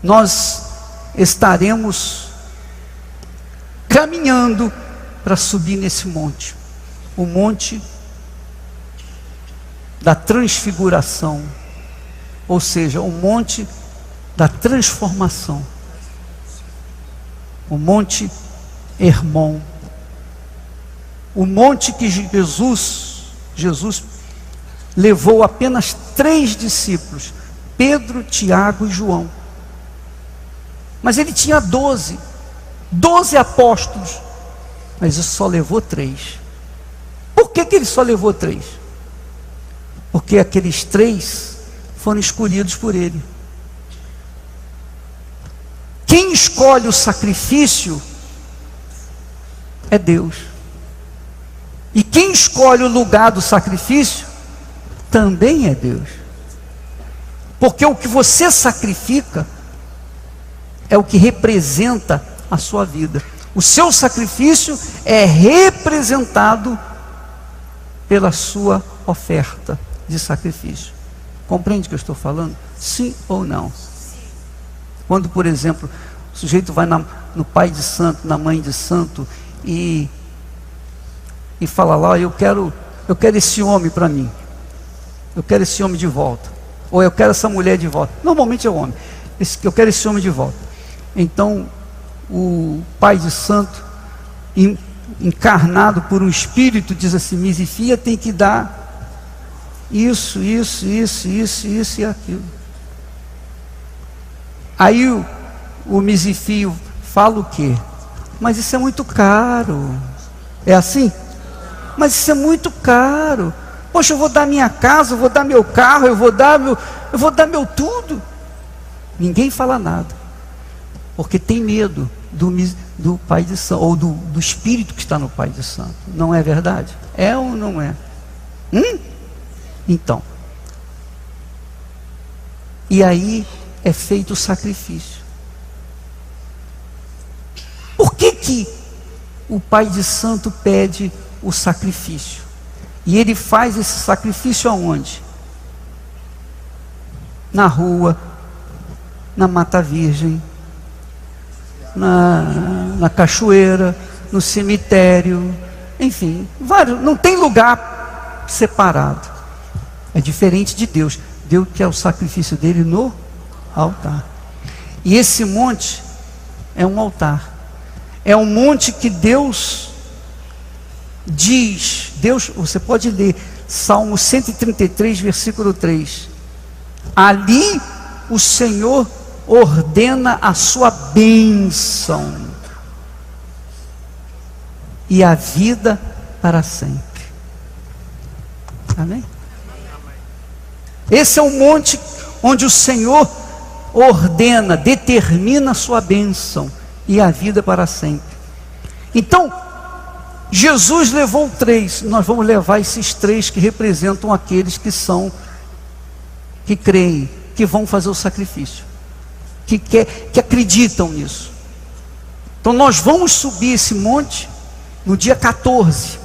nós estaremos caminhando para subir nesse monte, o monte da transfiguração, ou seja, o monte da transformação, o monte Hermon, o monte que Jesus levou apenas 3 discípulos, Pedro, Tiago e João, mas ele tinha 12 apóstolos, mas ele só levou 3. Por que ele só levou 3? Porque aqueles 3 foram escolhidos por ele. Quem escolhe o sacrifício é Deus. E quem escolhe o lugar do sacrifício também é Deus. Porque o que você sacrifica é o que representa a sua vida. O seu sacrifício é representado pela sua oferta de sacrifício. Compreende o que eu estou falando? Sim ou não? Quando, por exemplo, o sujeito vai no pai de santo, na mãe de santo, e fala lá, eu quero esse homem para mim, eu quero esse homem de volta, ou eu quero essa mulher de volta. Normalmente é o homem, eu quero esse homem de volta. Então o pai de santo, encarnado por um espírito, diz assim: Misifia tem que dar isso e aquilo. Aí o Misifio fala o quê? Mas isso é muito caro. É assim? Mas isso é muito caro. Poxa, eu vou dar minha casa, eu vou dar meu carro, eu vou dar meu tudo. Ninguém fala nada, porque tem medo do pai de santo, ou do espírito que está no pai de santo. Não é verdade? É ou não é? Então, e aí é feito o sacrifício. Por que o pai de santo pede o sacrifício? E ele faz esse sacrifício aonde? Na rua, na mata virgem, na cachoeira, no cemitério, enfim, vários, não tem lugar separado. É diferente de Deus. Deus quer o sacrifício dele no altar. E esse monte é um altar. É um monte que Deus diz, você pode ler Salmo 133, versículo 3. Ali o Senhor ordena a sua bênção e a vida para sempre. Amém? Esse é o monte onde o Senhor ordena, determina a sua bênção e a vida para sempre. Então, Jesus levou 3, nós vamos levar esses 3 que representam aqueles que creem, que vão fazer o sacrifício, que acreditam nisso. Então nós vamos subir esse monte no dia 14,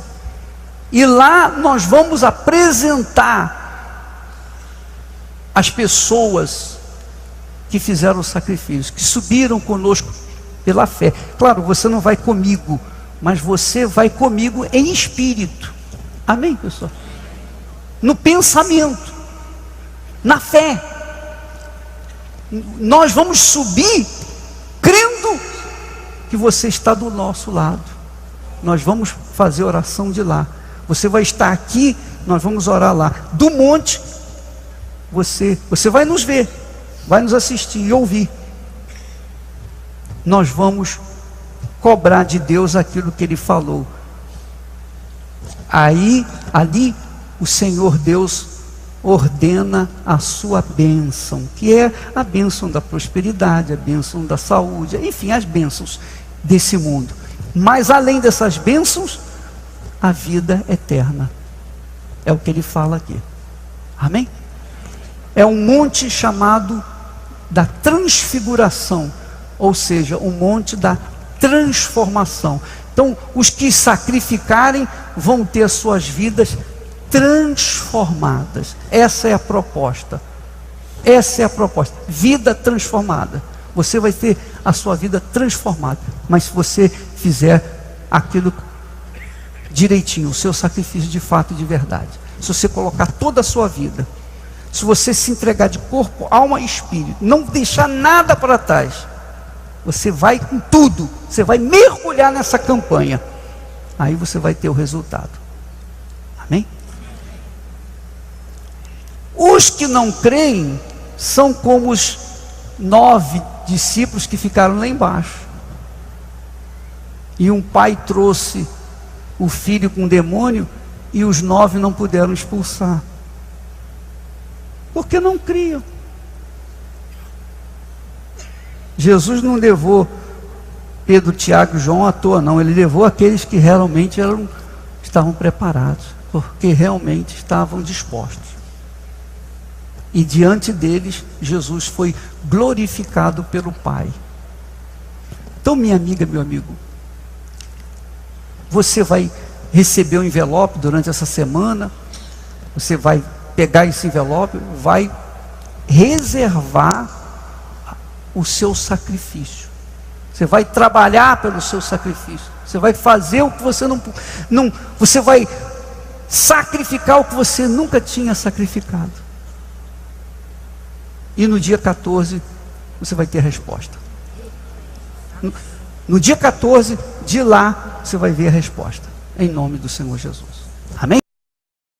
e lá nós vamos apresentar as pessoas que fizeram o sacrifício, que subiram conosco pela fé. Claro, você não vai comigo, mas você vai comigo em espírito. Amém, pessoal? No pensamento, na fé. Nós vamos subir crendo que você está do nosso lado. Nós vamos fazer oração de lá. Você vai estar aqui, nós vamos orar lá. Do monte, você vai nos ver, vai nos assistir e ouvir. Nós vamos cobrar de Deus aquilo que Ele falou. Ali o Senhor Deus ordena a sua bênção, que é a bênção da prosperidade, a bênção da saúde, enfim, as bênçãos desse mundo. Mas além dessas bênçãos, a vida eterna. É o que Ele fala aqui. Amém? É um monte chamado da transfiguração, ou seja, um monte da transformação. Então, os que sacrificarem vão ter as suas vidas transformadas. Essa é a proposta. Essa é a proposta. Vida transformada. Você vai ter a sua vida transformada. Mas se você fizer aquilo direitinho, o seu sacrifício de fato e de verdade. Se você colocar toda a sua vida, se você se entregar de corpo, alma e espírito, não deixar nada para trás, você vai com tudo, você vai mergulhar nessa campanha. Aí você vai ter o resultado. Amém? Os que não creem são como os 9 discípulos que ficaram lá embaixo. E um pai trouxe o filho com o demônio e os 9 não puderam expulsar. Porque não criam. Jesus não levou Pedro, Tiago e João à toa, não. Ele levou aqueles que realmente estavam preparados, porque realmente estavam dispostos. E diante deles, Jesus foi glorificado pelo Pai. Então, minha amiga, meu amigo, você vai receber um envelope durante essa semana, você vai pegar esse envelope, vai reservar o seu sacrifício. Você vai trabalhar pelo seu sacrifício. Você vai fazer o que você não você vai sacrificar o que você nunca tinha sacrificado. E no dia 14 você vai ter a resposta. No dia 14 de lá você vai ver a resposta. Em nome do Senhor Jesus.